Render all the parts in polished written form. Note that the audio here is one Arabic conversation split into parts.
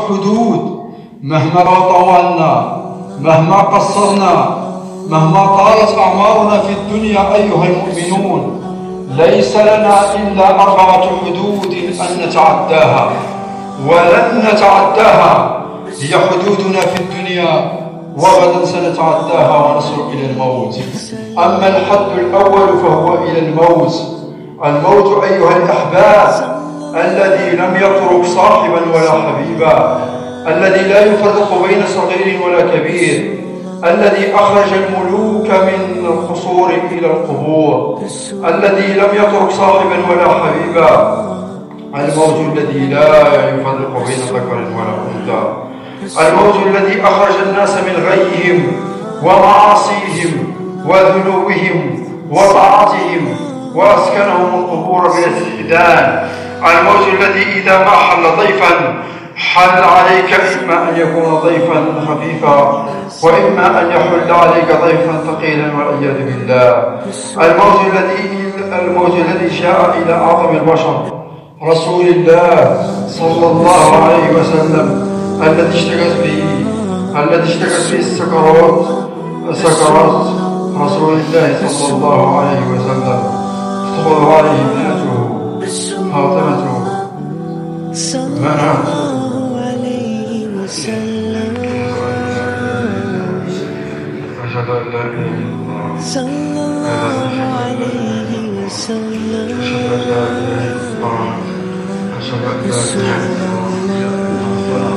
حدود مهما طولنا، مهما قصرنا، مهما طالت أعمارنا في الدنيا أيها المؤمنون، ليس لنا إلا 4 حدود أن نتعداها ولن نتعداها. هي حدودنا في الدنيا، وغدا سنتعداها ونصل إلى الموت. أما الحد الأول فهو إلى الموت. الموت أيها الأحباب الذي لم يترك صاحبا ولا حبيبا، الذي لا يفرق بين صغير ولا كبير، الذي أخرج الملوك من القصور إلى القبور، الذي لم يترك صاحبا ولا حبيبا، الموت الذي لا يفرق بين ذكر ولا أنثى، الموت الذي أخرج الناس من غيهم ومعاصيهم وذنوبهم وطاعتهم وأسكنهم القبور بالاستئذان، الموت الذي إذا ما حل ضيفا حل عليك إما أن يكون ضيفا خفيفا وإما أن يحل عليك ضيفا ثقيلا والعياذ بالله. الموت الذي جاء إلى أعظم البشر رسول الله صلى الله عليه وسلم، الذي اشتكت به سكرات رسول الله صلى الله عليه وسلم، تدخل عليه ابنته فاطمة منعته. أشهد أن لا إله إلا الله أشهد أن لا إله إلا الله أشهد أن لا إله إلا الله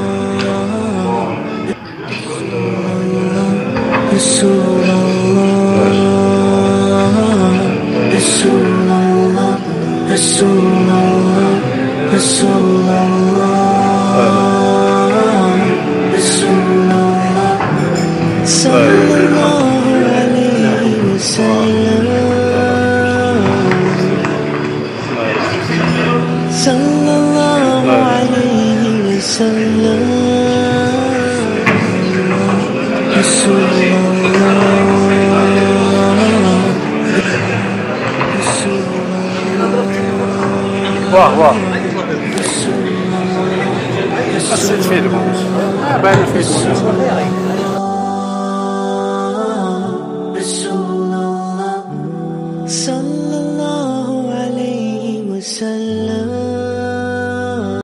رسول الله رسول الله رسول الله رسول الله رسول الله صلى الله عليه وسلم صلى الله عليه وسلم رسول الله واه بس الفيلم باين الفيلم